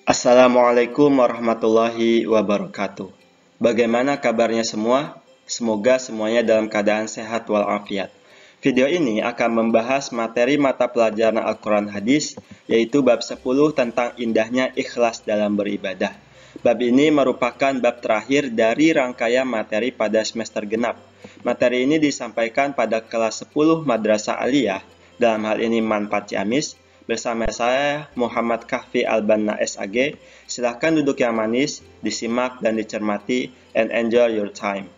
Assalamualaikum warahmatullahi wabarakatuh. Bagaimana kabarnya semua? Semoga semuanya dalam keadaan sehat walafiat. Video ini akan membahas materi mata pelajaran Al-Quran Hadis, yaitu bab 10 tentang indahnya ikhlas dalam beribadah. Bab ini merupakan bab terakhir dari rangkaian materi pada semester genap. Materi ini disampaikan pada kelas 10 Madrasah Aliyah, dalam hal ini Manfaat Ciamis, bersama saya Muhammad Kahfi Albanna SAG. Silahkan duduk yang manis, disimak dan dicermati, and enjoy your time.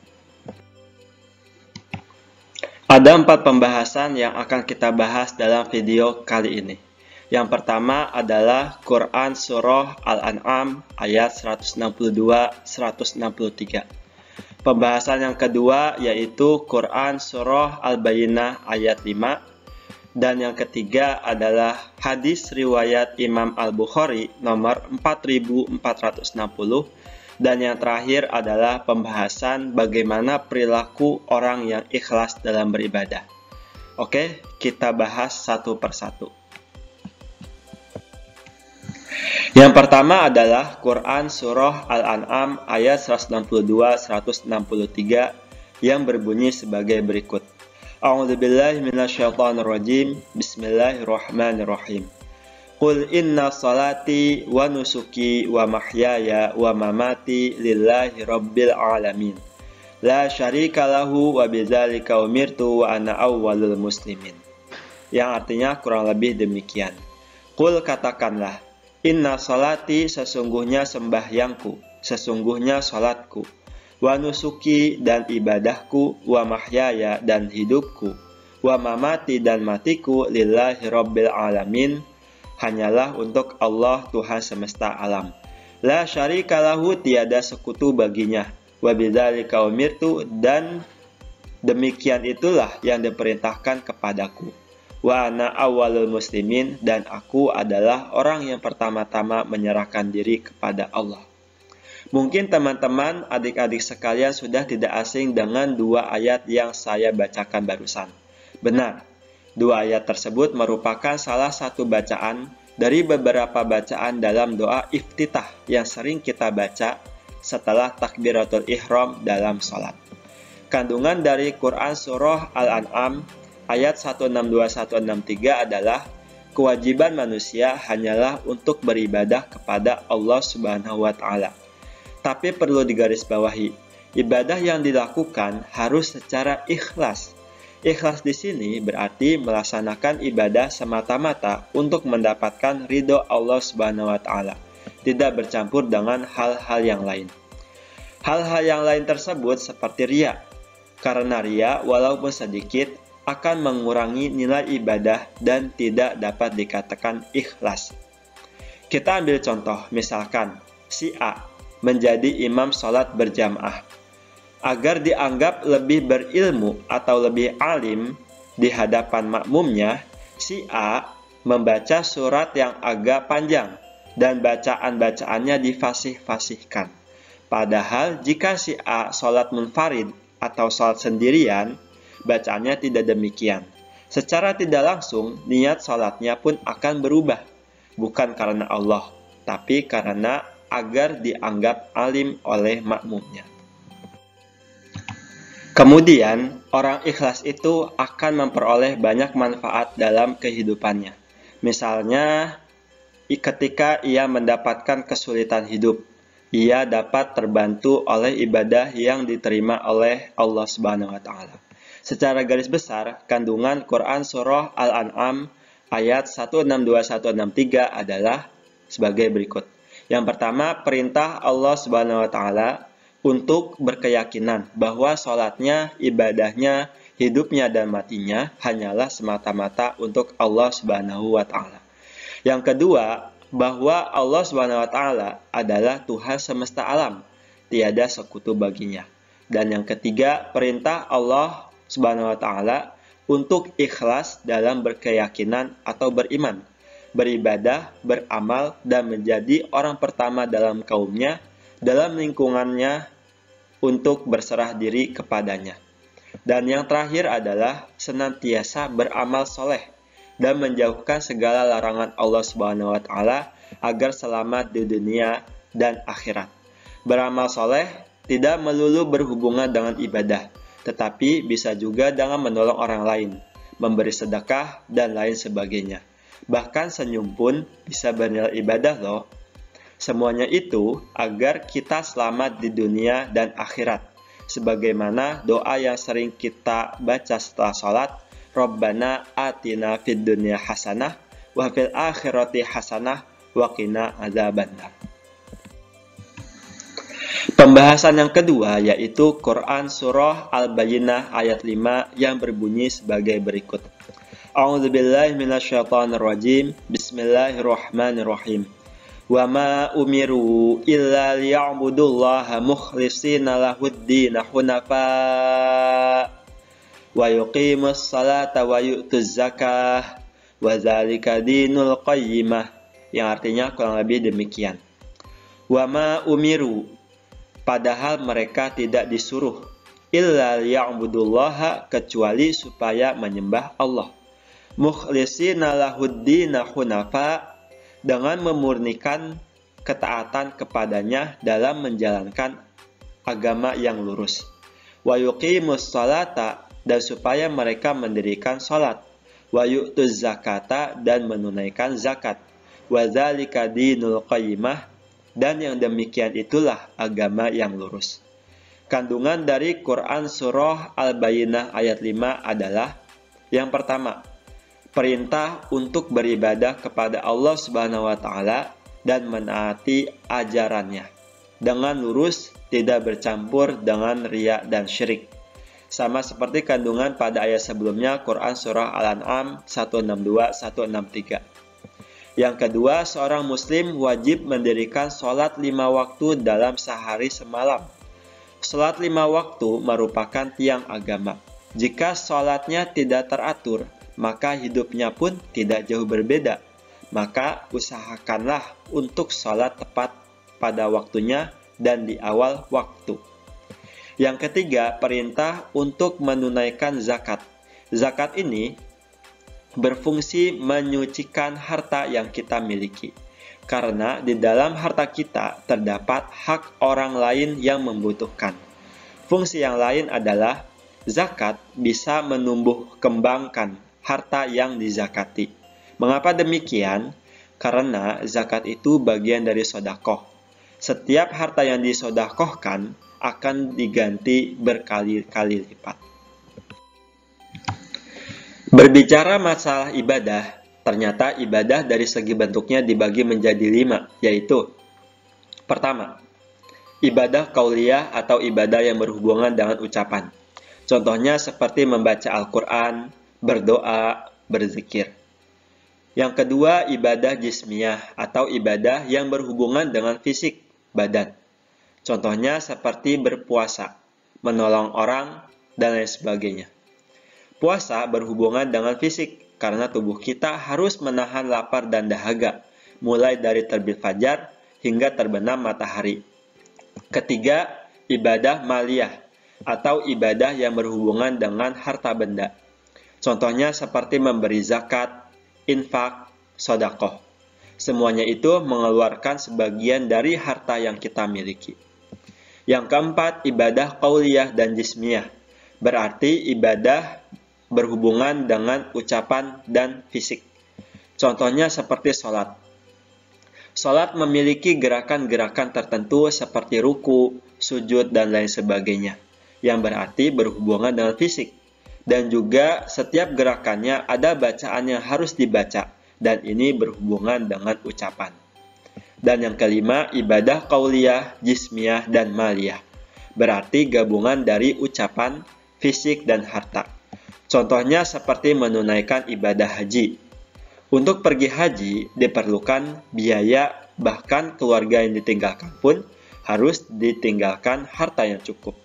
Ada 4 pembahasan yang akan kita bahas dalam video kali ini. Yang pertama adalah Quran Surah Al-An'am ayat 162-163. Pembahasan yang kedua yaitu Quran Surah Al-Bayyinah ayat 5. Dan yang ketiga adalah hadis riwayat Imam Al-Bukhari nomor 4460. Dan yang terakhir adalah pembahasan bagaimana perilaku orang yang ikhlas dalam beribadah. Oke, kita bahas satu persatu. Yang pertama adalah Quran Surah Al-An'am ayat 162-163 yang berbunyi sebagai berikut. A'udzubillahi minasyaitonirrajim. Bismillahirrahmanirrahim. Qul inna salati wa nusuki wa mahyaya wa mamati lillahi rabbil alamin. La syarika lahu wa bidzalika umirtu wa ana awwalul muslimin. Yang artinya kurang lebih demikian. Qul katakanlah, inna salati sesungguhnya sembahyangku, sesungguhnya salatku, wa nusuki dan ibadahku, wa mahyaya dan hidupku, wa mamati dan matiku lillahi rabbil alamin, hanyalah untuk Allah Tuhan semesta alam. La syarika lahu tiada sekutu baginya, wa bidzalika umirtu dan demikian itulah yang diperintahkan kepadaku. Wa ana awwalul muslimin dan aku adalah orang yang pertama-tama menyerahkan diri kepada Allah. Mungkin teman-teman, adik-adik sekalian sudah tidak asing dengan 2 ayat yang saya bacakan barusan. Benar, 2 ayat tersebut merupakan salah satu bacaan dari beberapa bacaan dalam doa iftitah yang sering kita baca setelah takbiratul ihram dalam salat. Kandungan dari Quran Surah Al-An'am ayat 162-163 adalah kewajiban manusia hanyalah untuk beribadah kepada Allah Subhanahu wa Ta'ala. Tapi perlu digarisbawahi, ibadah yang dilakukan harus secara ikhlas. Ikhlas di sini berarti melaksanakan ibadah semata-mata untuk mendapatkan ridho Allah Subhanahu wa Ta'ala, tidak bercampur dengan hal-hal yang lain. Hal-hal yang lain tersebut seperti riya, karena riya walaupun sedikit akan mengurangi nilai ibadah dan tidak dapat dikatakan ikhlas. Kita ambil contoh, misalkan si A menjadi imam sholat berjamaah. Agar dianggap lebih berilmu atau lebih alim di hadapan makmumnya, si A membaca surat yang agak panjang dan bacaan-bacaannya difasih-fasihkan. Padahal jika si A sholat munfarid atau sholat sendirian, bacaannya tidak demikian. Secara tidak langsung, niat sholatnya pun akan berubah. Bukan karena Allah, tapi karena agar dianggap alim oleh makmumnya. Kemudian, orang ikhlas itu akan memperoleh banyak manfaat dalam kehidupannya. Misalnya, ketika ia mendapatkan kesulitan hidup, ia dapat terbantu oleh ibadah yang diterima oleh Allah Subhanahu wa Ta'ala. Secara garis besar, kandungan Quran Surah Al-An'am ayat 162-163 adalah sebagai berikut. Yang pertama, perintah Allah Subhanahu wa Ta'ala untuk berkeyakinan bahwa sholatnya, ibadahnya, hidupnya, dan matinya hanyalah semata-mata untuk Allah Subhanahu wa Ta'ala. Yang kedua, bahwa Allah Subhanahu wa Ta'ala adalah Tuhan semesta alam, tiada sekutu baginya. Dan yang ketiga, perintah Allah Subhanahu wa Ta'ala untuk ikhlas dalam berkeyakinan atau beriman, beribadah, beramal, dan menjadi orang pertama dalam kaumnya, dalam lingkungannya, untuk berserah diri kepadanya. Dan yang terakhir adalah senantiasa beramal soleh dan menjauhkan segala larangan Allah Subhanahu wa Ta'ala agar selamat di dunia dan akhirat. Beramal soleh tidak melulu berhubungan dengan ibadah, tetapi bisa juga dengan menolong orang lain, memberi sedekah, dan lain sebagainya. Bahkan senyum pun bisa bernilai ibadah loh. Semuanya itu agar kita selamat di dunia dan akhirat. Sebagaimana doa yang sering kita baca setelah sholat, Rabbana atina fid dunya hasanah, wa fil akhirati hasanah, wa qina adzabannar. Pembahasan yang kedua yaitu Quran Surah Al-Bayyinah ayat 5 yang berbunyi sebagai berikut. A'udzubillahi minasyaitonirrajim. Bismillahirrahmanirrahim. Wa ma umiru illa liya'budullaha mukhlishina lahuddin hunafa wa yuqimus salata wa yu'tuz zakah wa dzalika dinul qayyimah, yang artinya kurang lebih demikian. Wa ma umiru, padahal mereka tidak disuruh, illa liya'budullaha, kecuali supaya menyembah Allah, mukhlishina lahuddina hunafa, dengan memurnikan ketaatan kepadanya dalam menjalankan agama yang lurus, wa yuqimus salata, dan supaya mereka mendirikan salat, wa yu'tuz zakata, dan menunaikan zakat, wa dzalika dinul qayyimah, dan yang demikian itulah agama yang lurus. Kandungan dari Quran Surah Al-Bayyinah ayat 5 adalah: yang pertama, perintah untuk beribadah kepada Allah Subhanahu wa Ta'ala dan menaati ajarannya dengan lurus, tidak bercampur dengan riya dan syirik. Sama seperti kandungan pada ayat sebelumnya, Quran Surah Al-An'am 162-163. Yang kedua, seorang muslim wajib mendirikan sholat 5 waktu dalam sehari semalam. Sholat 5 waktu merupakan tiang agama. Jika sholatnya tidak teratur, maka hidupnya pun tidak jauh berbeda. Maka usahakanlah untuk sholat tepat pada waktunya dan di awal waktu. Yang ketiga, perintah untuk menunaikan zakat. Zakat ini berfungsi menyucikan harta yang kita miliki, karena di dalam harta kita terdapat hak orang lain yang membutuhkan. Fungsi yang lain adalah zakat bisa menumbuh kembangkan harta yang dizakati. Mengapa demikian? Karena zakat itu bagian dari sedekah. Setiap harta yang disedekahkan akan diganti berkali-kali lipat. Berbicara masalah ibadah, ternyata ibadah dari segi bentuknya dibagi menjadi 5, yaitu: pertama, ibadah qauliyah atau ibadah yang berhubungan dengan ucapan. Contohnya seperti membaca Al-Quran, berdoa, berzikir. Yang kedua, ibadah jismiyah atau ibadah yang berhubungan dengan fisik, badan. Contohnya seperti berpuasa, menolong orang, dan lain sebagainya. Puasa berhubungan dengan fisik karena tubuh kita harus menahan lapar dan dahaga, mulai dari terbit fajar hingga terbenam matahari. Ketiga, ibadah maliyah atau ibadah yang berhubungan dengan harta benda. Contohnya seperti memberi zakat, infak, sedekah. Semuanya itu mengeluarkan sebagian dari harta yang kita miliki. Yang keempat, ibadah qauliyah dan jismiyah. Berarti ibadah berhubungan dengan ucapan dan fisik. Contohnya seperti sholat. Sholat memiliki gerakan-gerakan tertentu seperti ruku, sujud, dan lain sebagainya, yang berarti berhubungan dengan fisik. Dan juga setiap gerakannya ada bacaan yang harus dibaca, dan ini berhubungan dengan ucapan. Dan yang kelima, ibadah qauliyah, jismiyah, dan maliyah. Berarti gabungan dari ucapan, fisik, dan harta. Contohnya seperti menunaikan ibadah haji. Untuk pergi haji diperlukan biaya, bahkan keluarga yang ditinggalkan pun harus ditinggalkan harta yang cukup.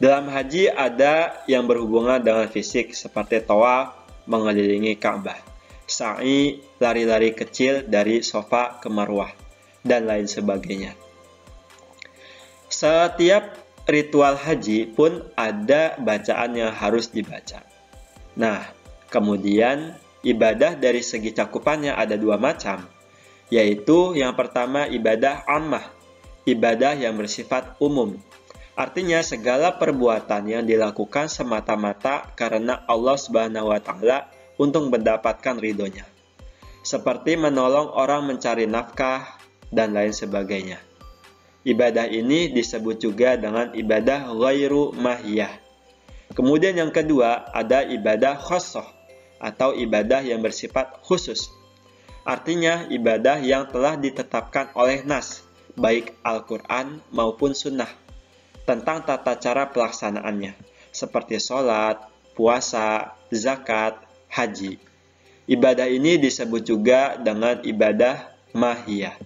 Dalam haji ada yang berhubungan dengan fisik seperti tawaf, mengelilingi Ka'bah, sa'i, lari-lari kecil dari Safa ke Marwah, dan lain sebagainya. Setiap ritual haji pun ada bacaan yang harus dibaca. Nah, kemudian ibadah dari segi cakupannya ada 2 macam, yaitu yang pertama ibadah ammah, ibadah yang bersifat umum. Artinya segala perbuatan yang dilakukan semata-mata karena Allah Subhanahu wa taala untuk mendapatkan ridhonya. Seperti menolong orang mencari nafkah dan lain sebagainya. Ibadah ini disebut juga dengan ibadah ghairu mahiyah. Kemudian yang kedua ada ibadah khosoh atau ibadah yang bersifat khusus. Artinya ibadah yang telah ditetapkan oleh nas, baik Al-Quran maupun sunnah, tentang tata cara pelaksanaannya, seperti sholat, puasa, zakat, haji. Ibadah ini disebut juga dengan ibadah mahiyah.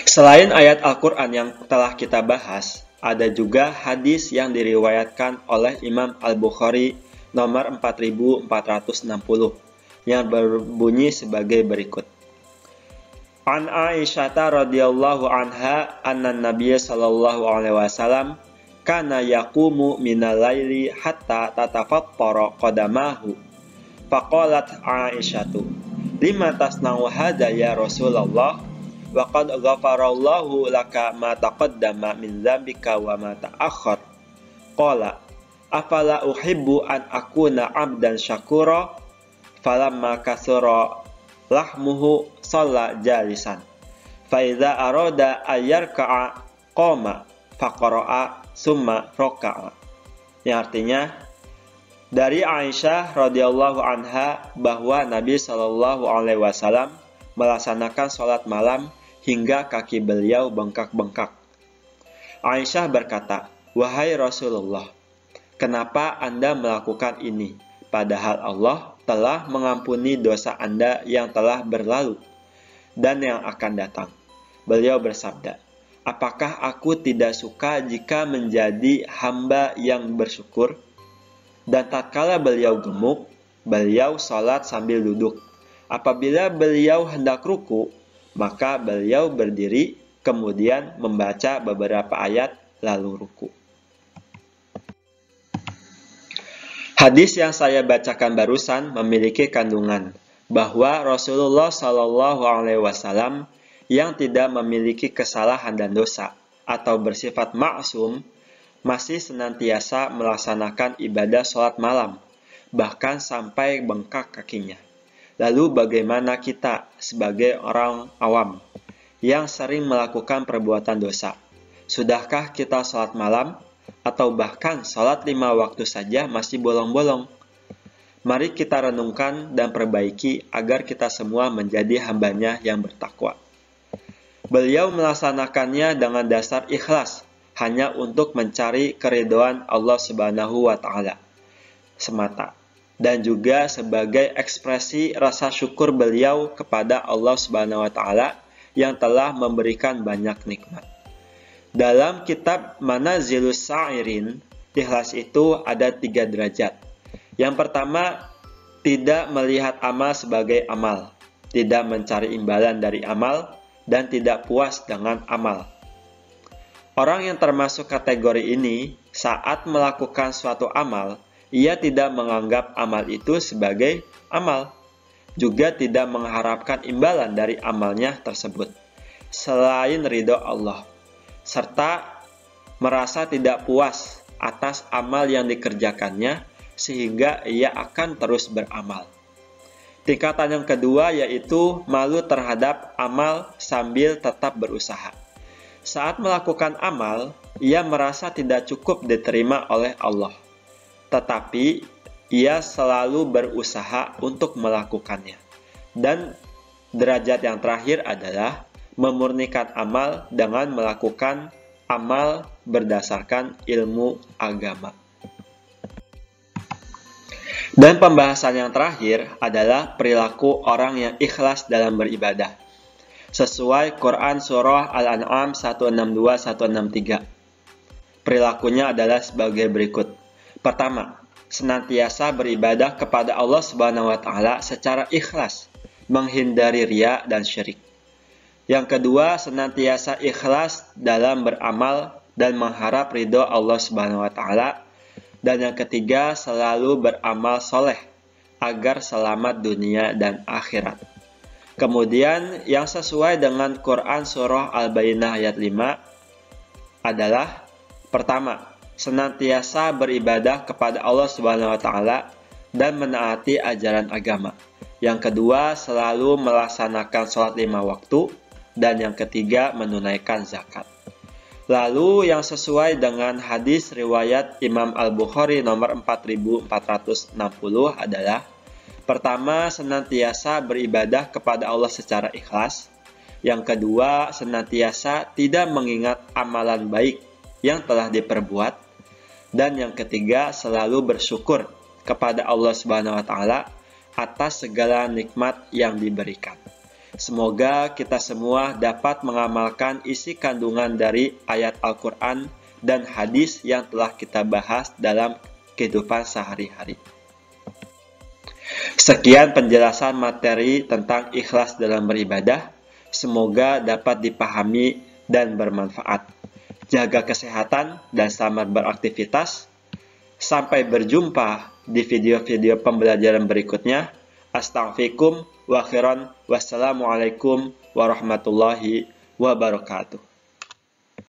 Selain ayat Al-Quran yang telah kita bahas, ada juga hadis yang diriwayatkan oleh Imam Al-Bukhari nomor 4460 yang berbunyi sebagai berikut. An Aisyah radhiyallahu anha anna Nabiy sallallahu alaihi wasallam kana yaqumu minal laili hatta tatafattara qadamahu. Faqalat Aisyatu, lima tasna'u hadza ya Rasulullah? Wa qad ghafarallahu laka ma taqaddama min dzambika wa ma ta'akhkhar. Qala, afala uhibbu an akuna 'abdan syakura? Falamma kasura lahmuhu shalla jalisan. Fa idza arada ayyarka'a qama faqara'a summa raka'a. Yang artinya dari Aisyah radhiyallahu anha bahwa Nabi sallallahu alaihi wasallam melaksanakan sholat malam hingga kaki beliau bengkak-bengkak. Aisyah berkata, "Wahai Rasulullah, kenapa Anda melakukan ini? Padahal Allah telah mengampuni dosa Anda yang telah berlalu dan yang akan datang." Beliau bersabda, "Apakah aku tidak suka jika menjadi hamba yang bersyukur?" Dan tatkala beliau gemuk, beliau sholat sambil duduk. Apabila beliau hendak ruku, maka beliau berdiri, kemudian membaca beberapa ayat, lalu ruku. Hadis yang saya bacakan barusan memiliki kandungan bahwa Rasulullah Shallallahu Alaihi Wasallam yang tidak memiliki kesalahan dan dosa atau bersifat maksum masih senantiasa melaksanakan ibadah sholat malam, bahkan sampai bengkak kakinya. Lalu bagaimana kita sebagai orang awam yang sering melakukan perbuatan dosa? Sudahkah kita sholat malam? Atau bahkan sholat 5 waktu saja masih bolong-bolong? Mari kita renungkan dan perbaiki agar kita semua menjadi hambanya yang bertakwa. Beliau melaksanakannya dengan dasar ikhlas, hanya untuk mencari keridhaan Allah Subhanahu wa Ta'ala semata, dan juga sebagai ekspresi rasa syukur beliau kepada Allah Subhanahu wa Ta'ala yang telah memberikan banyak nikmat. Dalam kitab Manazilus Sa'irin, ikhlas itu ada 3 derajat. Yang pertama, tidak melihat amal sebagai amal, tidak mencari imbalan dari amal, dan tidak puas dengan amal. Orang yang termasuk kategori ini, saat melakukan suatu amal, ia tidak menganggap amal itu sebagai amal, juga tidak mengharapkan imbalan dari amalnya tersebut, selain ridho Allah, serta merasa tidak puas atas amal yang dikerjakannya, sehingga ia akan terus beramal. Tingkatan yang kedua yaitu malu terhadap amal sambil tetap berusaha. Saat melakukan amal, ia merasa tidak cukup diterima oleh Allah, tetapi ia selalu berusaha untuk melakukannya. Dan derajat yang terakhir adalah memurnikan amal dengan melakukan amal berdasarkan ilmu agama. Dan pembahasan yang terakhir adalah perilaku orang yang ikhlas dalam beribadah, sesuai Quran Surah Al-An'am 162-163. Perilakunya adalah sebagai berikut. Pertama, senantiasa beribadah kepada Allah Subhanahu wa Ta'ala secara ikhlas, menghindari riya dan syirik. Yang kedua, senantiasa ikhlas dalam beramal dan mengharap ridho Allah Subhanahu wa Ta'ala. Dan yang ketiga, selalu beramal soleh agar selamat dunia dan akhirat. Kemudian yang sesuai dengan Quran Surah Al-Baqarah ayat 5 adalah pertama, senantiasa beribadah kepada Allah Subhanahu wa taala dan menaati ajaran agama. Yang kedua, selalu melaksanakan sholat 5 waktu. Dan yang ketiga, menunaikan zakat. Lalu yang sesuai dengan hadis riwayat Imam Al-Bukhari nomor 4460 adalah pertama, senantiasa beribadah kepada Allah secara ikhlas. Yang kedua, senantiasa tidak mengingat amalan baik yang telah diperbuat. Dan yang ketiga, selalu bersyukur kepada Allah Subhanahu wa taala atas segala nikmat yang diberikan. Semoga kita semua dapat mengamalkan isi kandungan dari ayat Al-Quran dan hadis yang telah kita bahas dalam kehidupan sehari-hari. Sekian penjelasan materi tentang ikhlas dalam beribadah. Semoga dapat dipahami dan bermanfaat. Jaga kesehatan dan selamat beraktivitas. Sampai berjumpa di video-video pembelajaran berikutnya. Astaghfirullahaladzim wa khairan. Wassalamualaikum warahmatullahi wabarakatuh.